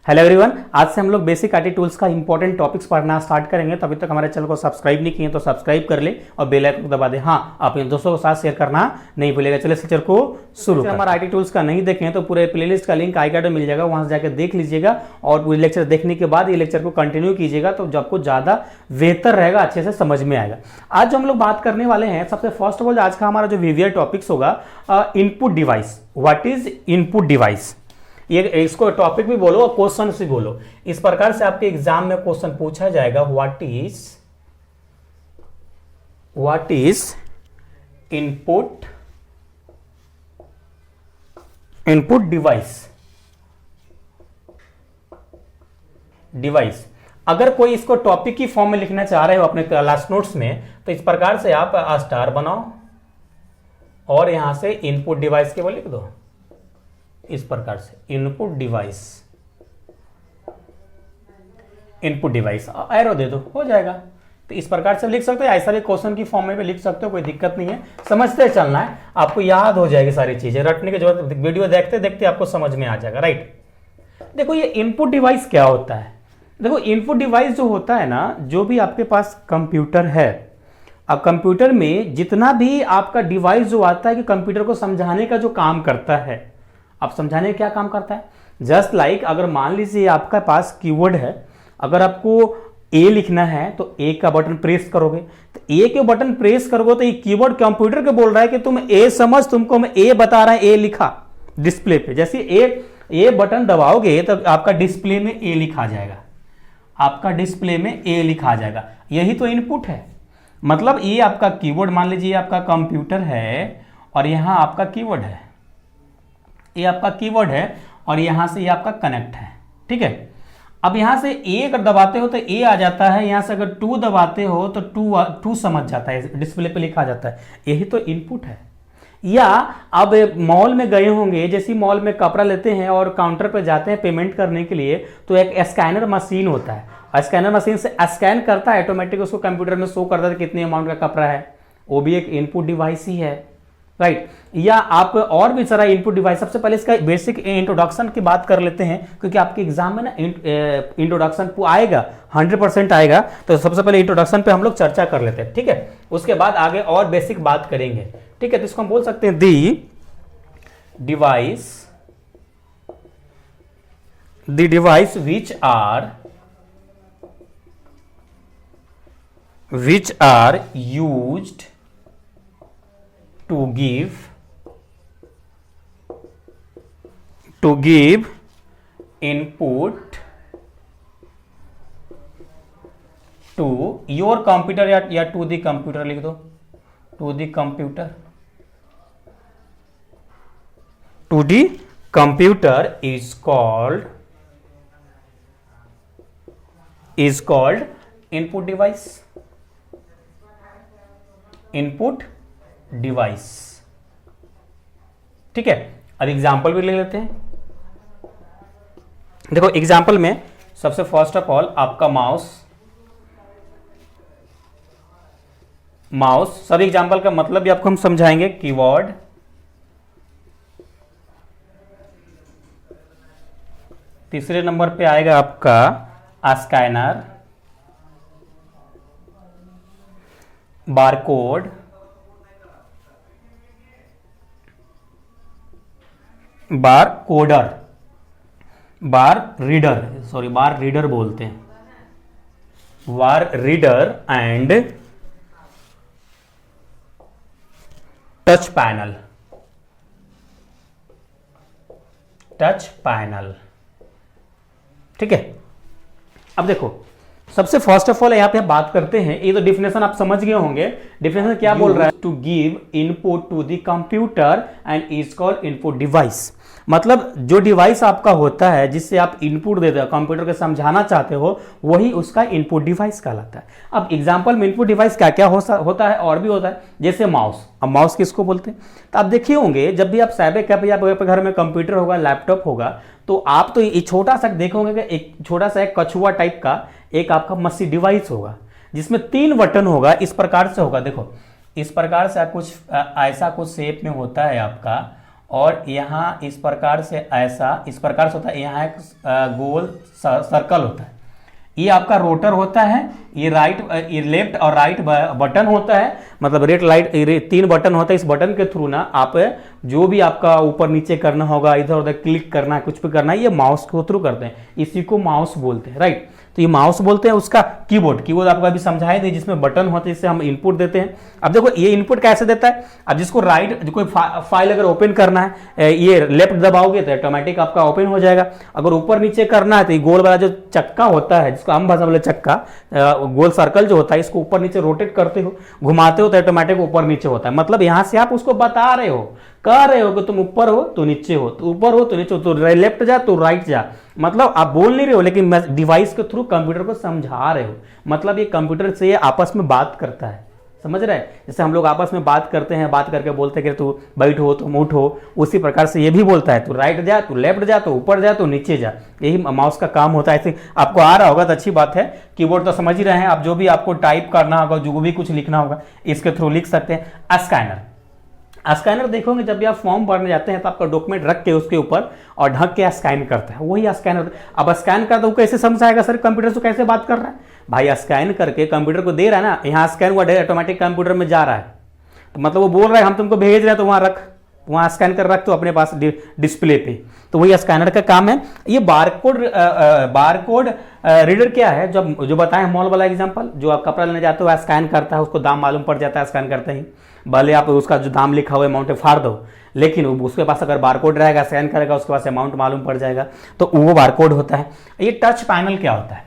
Hello everyone, आज से हम लोग बेसिक आईटी टूल्स का इंपॉर्टेंट टॉपिक्स पढ़ना स्टार्ट करेंगे। तो अभी तक हमारे चैनल को सब्सक्राइब नहीं किए तो सब्सक्राइब कर ले और बेल आइकन को दबा दे। हाँ, आप इन दोस्तों के साथ शेयर करना नहीं भूलेगा। चलिए लेक्चर को शुरू करते हैं। हमारा आईटी टूल्स का नहीं देखें तो पूरे प्लेलिस्ट का लिंक आई कार्ड में मिल जाएगा, वहां से जाकर देख लीजिएगा और पूरे लेक्चर देखने के बाद ये लेक्चर को कंटिन्यू कीजिएगा तो आपको ज्यादा बेहतर रहेगा, अच्छे से समझ में आएगा। आज जो हम लोग बात करने वाले हैं, सबसे फर्स्ट ऑफ ऑल आज का हमारा जो वीवीआर टॉपिक्स होगा input device. What is input device, ये इसको टॉपिक भी बोलो और क्वेश्चन भी बोलो। इस प्रकार से आपके एग्जाम में क्वेश्चन पूछा जाएगा, व्हाट इज इनपुट डिवाइस। अगर कोई इसको टॉपिक की फॉर्म में लिखना चाह रहे हो अपने क्लास नोट्स में, तो इस प्रकार से आप स्टार बनाओ और यहां से इनपुट डिवाइस केवल लिख दो। इस प्रकार से इनपुट डिवाइस एरो दे दो, हो जाएगा। तो इस प्रकार से लिख सकते हो, ऐसा भी क्वेश्चन की फॉर्म में भी लिख सकते हो, कोई दिक्कत नहीं है। समझते चलना है, आपको याद हो जाएगी सारी चीजें, रटने की जरूरत, वीडियो देखते देखते आपको समझ में आ जाएगा। राइट, देखो ये इनपुट डिवाइस क्या होता है। देखो इनपुट डिवाइस जो होता है ना, जो भी आपके पास कंप्यूटर है, अब कंप्यूटर में जितना भी आपका डिवाइस जो आता है कि कंप्यूटर को समझाने का जो काम करता है, आप समझाने का क्या काम करता है। जस्ट लाइक अगर मान लीजिए आपका पास कीवर्ड है, अगर आपको ए लिखना है तो ए का बटन प्रेस करोगे, तो ए के बटन प्रेस करोगे तो ये कीवर्ड कंप्यूटर को बोल रहा है कि तुम ए समझ, तुमको मैं ए बता रहा है, ए लिखा डिस्प्ले पे। जैसे ए बटन दबाओगे तो आपका डिस्प्ले में ए लिखा जाएगा, आपका डिस्प्ले में ए लिखा जाएगा। यही तो इनपुट है। मतलब ये आपका कीवर्ड, मान लीजिए आपका कंप्यूटर है और यहां आपका कीवर्ड है, ये आपका कीवर्ड है और यहां से ये आपका कनेक्ट है। ठीक है, अब यहां से ए अगर दबाते हो तो ए आ जाता है, यहां से अगर 2 दबाते हो तो 2 समझ जाता है, डिस्प्ले पे लिखा जाता है। यही तो इनपुट है। या अब मॉल में गए होंगे, जैसे मॉल में कपड़ा लेते हैं और काउंटर पर जाते हैं पेमेंट करने के लिए, तो एक स्कैनर मशीन होता है और स्कैनर मशीन से स्कैन करता है, ऑटोमेटिक उसको कंप्यूटर में शो करता है कितने अमाउंट का कपड़ा है। वो भी एक इनपुट डिवाइस ही है। राइट, या आप और भी सारा इनपुट डिवाइस। सबसे पहले इसका बेसिक इंट्रोडक्शन की बात कर लेते हैं, क्योंकि आपके एग्जाम में ना इंट्रोडक्शन आएगा, 100% आएगा। तो सबसे पहले इंट्रोडक्शन पे हम लोग चर्चा कर लेते हैं। ठीक है, उसके बाद आगे और बेसिक बात करेंगे। ठीक है, तो इसको हम बोल सकते हैं the device which are used to give input to your computer, या to the computer लिख दो, to the computer is called input device। ठीक है, अब एग्जाम्पल भी ले लेते हैं। देखो एग्जाम्पल में सबसे फर्स्ट ऑफ ऑल आपका माउस सब एग्जाम्पल का मतलब भी आपको हम समझाएंगे। कीबोर्ड, तीसरे नंबर पे आएगा आपका स्कैनर, बारकोड, बार रीडर बोलते हैं, बार रीडर एंड टच पैनल। ठीक है, अब देखो सबसे फर्स्ट ऑफ ऑल यहाँ पे बात करते हैं, ये तो डिफिनेशन आप समझ गए होंगे। डिफिनेशन क्या बोल रहा है, to give input to the computer and is called input device. मतलब जो डिवाइस आपका होता है जिससे आप इनपुट देते हो, कंप्यूटर को समझाना चाहते हो, वही उसका इनपुट डिवाइस कहलाता है। अब एग्जांपल में इनपुट डिवाइस क्या क्या होता है और भी होता है, जैसे माउस। अब माउस किसको बोलते हैं, तो आप देखे होंगे जब भी आप साइबर कैफे या घर में कंप्यूटर होगा, लैपटॉप होगा, तो आप तो ये छोटा सा देखोगे कि एक छोटा सा एक कछुआ टाइप का एक आपका मसी डिवाइस होगा जिसमें 3 बटन होगा। इस प्रकार से होगा, देखो इस प्रकार से कुछ ऐसा कुछ शेप में होता है आपका, और यहाँ इस प्रकार से ऐसा इस प्रकार से होता है, यहाँ एक गोल सर्कल होता है, ये आपका रोटर होता है, ये लेफ्ट और राइट बटन होता है, मतलब तीन बटन होता है। इस बटन के थ्रू ना आप जो भी आपका ऊपर नीचे करना होगा, इधर उधर क्लिक करना है, कुछ भी करना है, ये माउस के थ्रू करते हैं, इसी को माउस बोलते हैं, राइट। तो ये माउस बोलते हैं। उसका कीबोर्ड आपको अभी समझाए थे, जिसमें बटन होते हैं, जिससे हम इनपुट देते हैं। अब देखो ये इनपुट कैसे देता है, अब जिसको कोई फाइल अगर ओपन करना है, ये लेफ्ट दबाओगे तो ऑटोमेटिक आपका ओपन हो जाएगा। अगर ऊपर नीचे करना है तो ये गोल वाला जो चक्का होता है, जिसको हम भाषा बोले चक्का, गोल सर्कल जो होता है, इसको ऊपर नीचे रोटेट करते हो, घुमाते हो तो ऑटोमेटिक ऊपर नीचे होता है। मतलब यहां से आप उसको बता रहे हो, कह रहे हो कि तुम ऊपर हो तो नीचे हो, तो ऊपर हो तो नीचे हो, तो लेफ्ट जा तो राइट जा। मतलब आप बोल नहीं रहे हो, लेकिन डिवाइस के थ्रू कंप्यूटर को समझा रहे हो। मतलब ये कंप्यूटर से आपस में बात करता है, समझ रहे हैं। जैसे हम लोग आपस में बात करते हैं, बात करके बोलते हैं कि तू बैठो तुम उठो, उसी प्रकार से ये भी बोलता है, तू राइट जा, तू लेफ्ट जा, तो ऊपर जा, तो नीचे जा। यही माउस का काम होता है। ऐसे आपको आ रहा होगा तो अच्छी बात है। कीबोर्ड तो समझ ही रहे हैं आप, जो भी आपको टाइप करना होगा, जो भी कुछ लिखना होगा, इसके थ्रू लिख सकते हैं। स्कैनर देखोगे, जब भी आप फॉर्म भरने जाते हैं तो आपका डॉक्यूमेंट रख के उसके ऊपर और ढक के स्कैन करता है, वही स्कैनर। अब स्कैन करता है, वो कैसे समझाएगा सर कंप्यूटर से कैसे बात कर रहा है? भाई स्कैन करके कंप्यूटर को दे रहा है ना, यहाँ स्कैन हुआ ऑटोमेटिक कंप्यूटर में जा रहा है, तो मतलब वो बोल रहा है हम तुमको भेज रहे हैं, तो वहां रख, वहां स्कैन कर रख तो अपने पास डिस्प्ले पे। तो वही स्कैनर का काम है। ये बारकोड रीडर क्या है, जो बताएं मॉल वाला एग्जांपल, जो आप कपड़ा लेने जाते हो स्कैन करता है, उसको दाम मालूम पड़ जाता है स्कैन करते ही, भले आप उसका जो दाम लिखा हुआ है अमाउंट फाड़ दो, लेकिन उसके पास अगर बारकोड रहेगा, स्कैन करेगा, उसके पास अमाउंट मालूम पड़ जाएगा, तो वो बारकोड होता है। ये टच पैनल क्या होता है?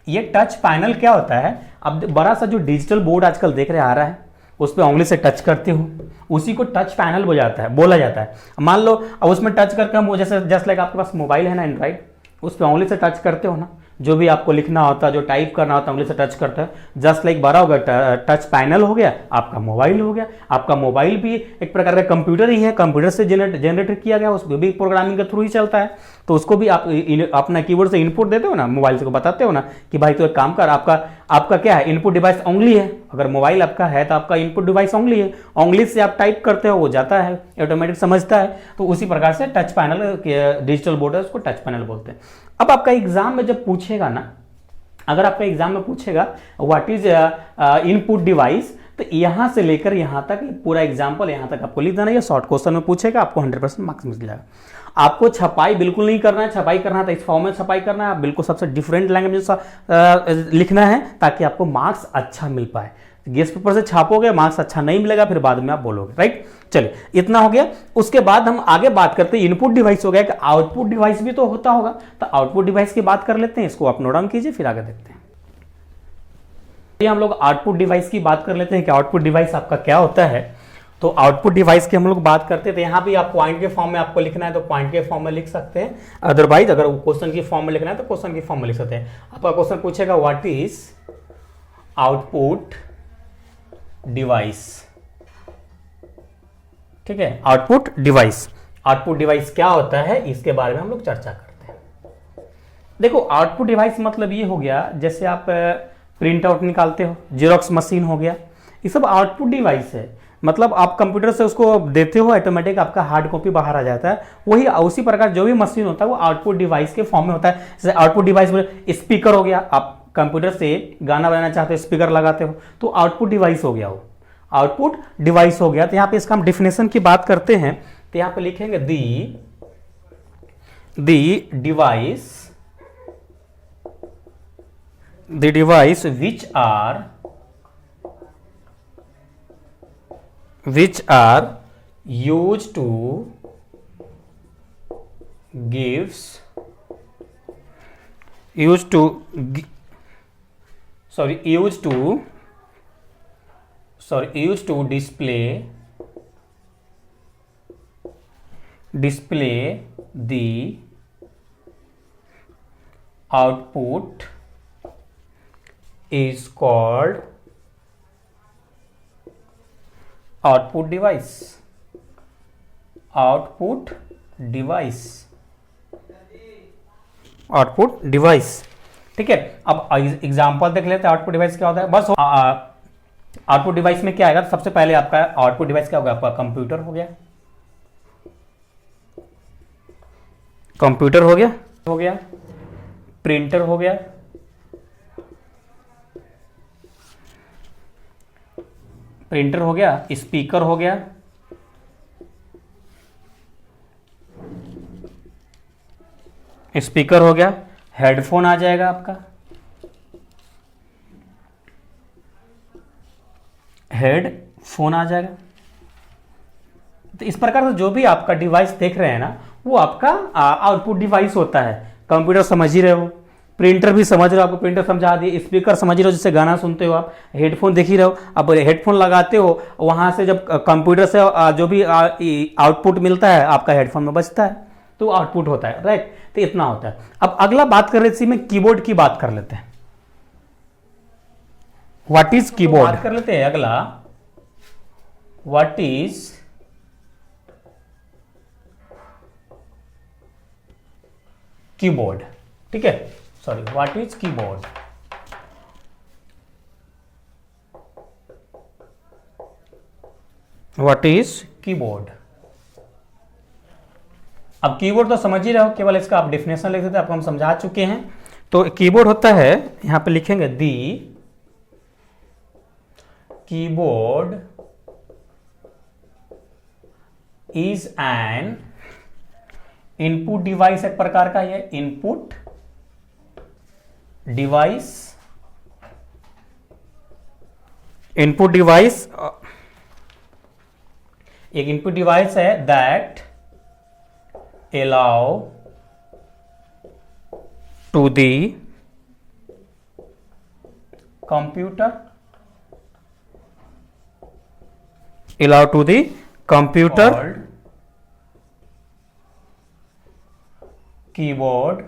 ये टच पैनल क्या होता है? अब बड़ा सा जो डिजिटल बोर्ड आजकल देख रहे आ रहा है, उस पर उंगली से टच करते हो, उसी को टच पैनल बोला जाता है। मान लो अब उसमें टच करके हम, जैसे जस्ट लाइक आपके पास मोबाइल है ना एंड्रॉइड, उस पर उंगली से टच करते हो ना, जो भी आपको लिखना होता है, जो टाइप करना होता है, उंगली से टच करता है, जस्ट लाइक बड़ा होगा, टच पैनल हो गया, आपका मोबाइल हो गया। आपका मोबाइल भी एक प्रकार का कंप्यूटर ही है, कंप्यूटर से जनरेट किया गया, उसको भी प्रोग्रामिंग के थ्रू ही चलता है। तो उसको भी आप अपना कीबोर्ड से इनपुट देते हो ना, मोबाइल से को बताते हो ना कि भाई तो एक काम कर, आपका क्या है, इनपुट डिवाइस उंगली है। अगर मोबाइल आपका है तो आपका इनपुट डिवाइस उंगली है, उंगली से आप टाइप करते हो, वो जाता है, ऑटोमेटिक समझता है। तो उसी प्रकार से टच पैनल, डिजिटल बोर्ड है, उसको टच पैनल बोलते हैं। अब आपका एग्जाम में जब पूछेगा ना, अगर आपका एग्जाम में पूछेगा व्हाट इज इनपुट डिवाइस, तो यहां से लेकर यहां तक पूरा एग्जाम्पल यहां तक आपको लिख देना। ये शॉर्ट क्वेश्चन में पूछेगा, आपको 100% मार्क्स मिल जाएगा। आपको छपाई बिल्कुल नहीं करना है, छपाई करना है तो इस फॉर्म में छपाई करना है, बिल्कुल सबसे डिफरेंट लैंग्वेज लिखना है, ताकि आपको मार्क्स अच्छा मिल पाए। गेस्ट पेपर से छापोगे, मार्क्स अच्छा नहीं मिलेगा, फिर बाद में आप बोलोगे, राइट। चलिए इतना हो गया। उसके बाद हम आगे बात करते हैं, इनपुट डिवाइस हो गया, कि आउटपुट डिवाइस भी तो होता होगा, तो आउटपुट डिवाइस की बात कर लेते हैं। इसको आप नोट डाउन कीजिए, फिर आगे देखते हैं। हम लोग आउटपुट डिवाइस की बात कर लेते हैं कि आउटपुट डिवाइस आपका क्या होता है। तो आउटपुट डिवाइस की हम लोग बात करते हैं, तो यहाँ भी आप पॉइंट के फॉर्म में आपको लिखना है तो पॉइंट के फॉर्म में लिख सकते हैं, अदरवाइज अगर क्वेश्चन की फॉर्म में लिखना है तो क्वेश्चन की फॉर्म में लिख सकते हैं। आपका क्वेश्चन पूछेगा व्हाट इज आउटपुट डिवाइस, ठीक है। आउटपुट डिवाइस क्या होता है, इसके बारे में हम लोग चर्चा करते हैं। देखो आउटपुट डिवाइस मतलब ये हो गया, जैसे आप प्रिंट आउट निकालते हो, जेरोक्स मशीन हो गया, ये सब आउटपुट डिवाइस है। मतलब आप कंप्यूटर से उसको देते हो, ऑटोमेटिक आपका हार्ड कॉपी बाहर आ जाता है। वही उसी प्रकार जो भी मशीन होता है वो आउटपुट डिवाइस के फॉर्म में होता है। जैसे आउटपुट डिवाइस में स्पीकर हो गया, आप कंप्यूटर से गाना बजाना चाहते हो, स्पीकर लगाते हो, तो आउटपुट डिवाइस हो गया, वो आउटपुट डिवाइस हो गया। तो यहाँ पे इसका हम डिफिनेशन की बात करते हैं, तो यहाँ पे लिखेंगे the device which are used to display the output is called output device, ठीक है। अब एग्जांपल देख लेते हैं आउटपुट डिवाइस क्या होता है। बस आउटपुट डिवाइस में क्या आएगा, सबसे पहले आपका आउटपुट डिवाइस क्या होगा, आपका कंप्यूटर हो गया, कंप्यूटर हो गया, प्रिंटर हो गया, स्पीकर हो गया, हेडफोन आ जाएगा आपका, हेडफोन आ जाएगा। तो इस प्रकार से जो भी आपका डिवाइस देख रहे हैं ना, वो आपका आउटपुट डिवाइस होता है। कंप्यूटर समझ ही रहे हो, प्रिंटर भी समझ रहे हो, आपको प्रिंटर समझा दिए, स्पीकर समझ रहे हो जिससे गाना सुनते हो आप, हेडफोन देख ही रहे हो। अब हेडफोन लगाते हो, वहां से जब कंप्यूटर से जो भी आउटपुट मिलता है आपका हेडफोन में बजता है, तो आउटपुट होता है, राइट। तो इतना होता है। अब अगला बात कर रहे थे, में कीबोर्ड की बात कर लेते हैं। व्हाट इज कीबोर्ड बात कर लेते हैं अगला। व्हाट इज कीबोर्ड, ठीक है, sorry, what is keyboard. What is keyboard. अब कीबोर्ड तो समझ ही रहे हो, केवल इसका आप डेफिनेशन लिख देते हैं, आपको हम समझा चुके हैं। तो कीबोर्ड होता है, यहां पे लिखेंगे the keyboard is an input device, एक प्रकार का ये इनपुट डिवाइस, एक इनपुट डिवाइस है that allow to the computer keyboard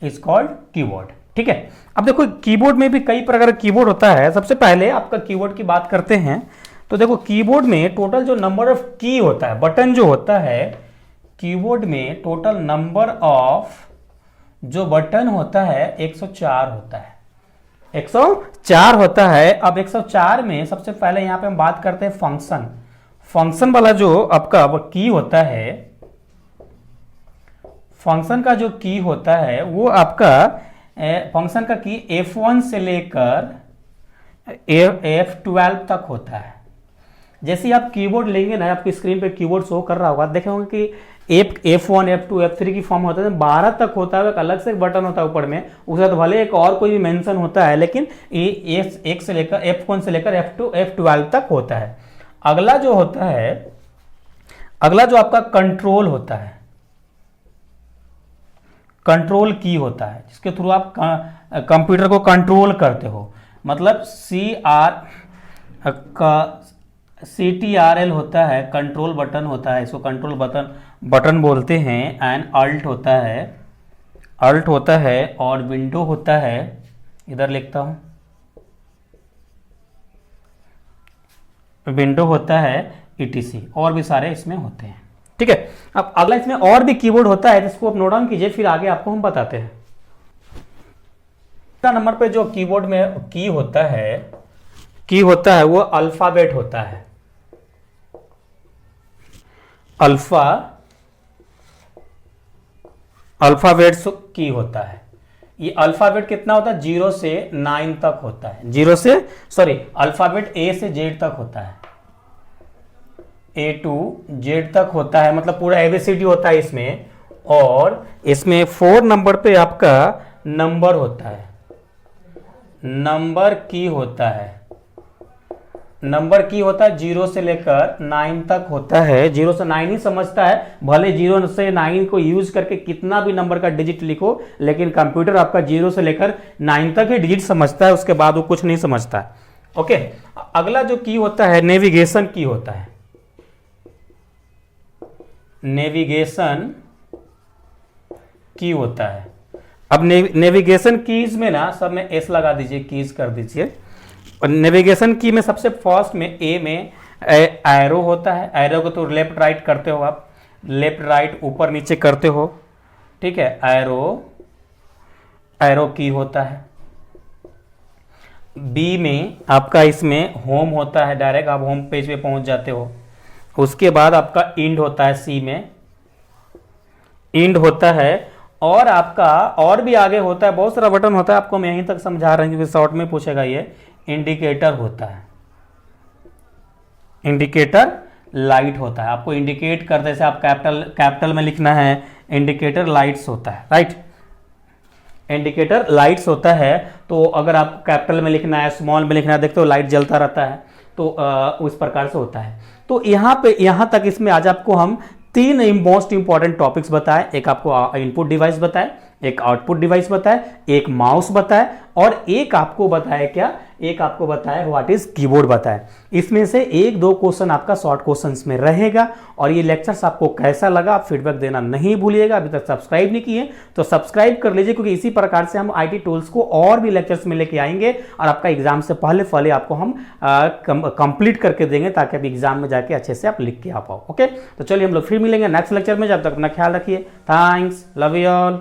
is called keyboard, ठीक है। अब देखो कीबोर्ड में भी कई प्रकार का कीबोर्ड होता है। सबसे पहले आपका कीबोर्ड की बात करते हैं, तो देखो कीबोर्ड में टोटल जो नंबर ऑफ की होता है, बटन जो होता है कीबोर्ड में, टोटल नंबर ऑफ जो बटन होता है 104 होता है, 104 होता है। अब 104 में सबसे पहले यहां पे हम बात करते हैं फंक्शन वाला जो आपका की होता है, फंक्शन का जो की होता है वो आपका फंक्शन का की F1 से लेकर F12 तक होता है। जैसे आप कीबोर्ड लेंगे ना, आपकी स्क्रीन पे कीबोर्ड शो कर रहा होगा, देखे होंगे कि F1, F2, F3 की फॉर्म होता है, 12 तक होता है, एक अलग से एक बटन होता है ऊपर में, उसके बाद भले एक और कोई भी मेंशन होता है, लेकिन एक से लेकर F1 से लेकर F2, F12 तक होता है। अगला जो होता है, अगला जो आपका कंट्रोल होता है, कंट्रोल की होता है, जिसके थ्रू आप कंप्यूटर को कंट्रोल करते हो। मतलब CTRL होता है, कंट्रोल बटन होता है, इसको कंट्रोल बटन बोलते हैं। एंड अल्ट होता है और विंडो होता है, इधर लिखता हूं, विंडो होता है, ETC, और भी सारे इसमें होते हैं, ठीक है। अब अगला इसमें और भी कीबोर्ड होता है, जिसको आप नोट डाउन कीजिए, फिर आगे आपको हम बताते हैं। नंबर पे जो कीबोर्ड में की होता है वो अल्फाबेट होता है, अल्फाबेट की होता है। ये अल्फाबेट कितना होता है, 0 से 9 तक होता है, अल्फाबेट A से Z तक होता है, A to Z तक होता है, मतलब पूरा ABCD होता है इसमें। और इसमें 4 नंबर पे आपका नंबर होता है, नंबर की होता है, 0 से लेकर 9 तक होता है। 0 से 9 ही समझता है, भले 0 से 9 को यूज करके कितना भी नंबर का डिजिट लिखो, लेकिन कंप्यूटर आपका 0 से लेकर 9 तक ही डिजिट समझता है, उसके बाद वो कुछ नहीं समझता है, ओके। अगला जो की होता है नेविगेशन की होता है, नेविगेशन की होता है। अब नेविगेशन कीज में ना सब में एस लगा दीजिए, कीज कर दीजिए। और नेविगेशन की में सबसे फर्स्ट में ए में एरो होता है, एरो को तो लेफ्ट राइट करते हो आप, लेफ्ट राइट ऊपर नीचे करते हो, ठीक है। एरो की होता है। बी में आपका इसमें होम होता है, डायरेक्ट आप होम पेज पे पहुंच जाते हो। उसके बाद आपका इंड होता है सी में, इंड होता है, और आपका और भी आगे होता है, बहुत सारा बटन होता है, आपको मैं यहीं तक समझा रहा हूं क्योंकि शॉर्ट में पूछेगा ये। इंडिकेटर होता है, इंडिकेटर लाइट होता है, आपको इंडिकेट कर, जैसे आप कैपिटल में लिखना है, इंडिकेटर लाइट्स होता है, राइट। इंडिकेटर लाइट्स होता है, तो अगर आप कैपिटल में लिखना है, स्मॉल में लिखना है, देखते हो लाइट जलता रहता है, तो उस प्रकार से होता है। तो यहां तक इसमें आज आपको हम 3 मोस्ट इंपॉर्टेंट टॉपिक्स बताए। एक आपको इनपुट डिवाइस बताए, एक आउटपुट डिवाइस बताए, एक माउस बताए, और एक आपको बताया क्या, एक आपको बताया व्हाट इज कीबोर्ड बताया। इसमें से 1-2 क्वेश्चन आपका शॉर्ट क्वेश्चंस में रहेगा। और ये लेक्चर्स आपको कैसा लगा आप फीडबैक देना नहीं भूलिएगा। अभी तक सब्सक्राइब नहीं किए तो सब्सक्राइब कर लीजिए, क्योंकि इसी प्रकार से हम आईटी टूल्स को और भी लेक्चर्स में लेके आएंगे, और आपका एग्जाम से पहले आपको हम कंप्लीट करके देंगे, ताकि आप एग्जाम में जाके अच्छे से आप लिख के आ पाओ। ओके, तो चलिए हम लोग फिर मिलेंगे नेक्स्ट लेक्चर में। जब तक अपना ख्याल रखिए। Thanks, love you all.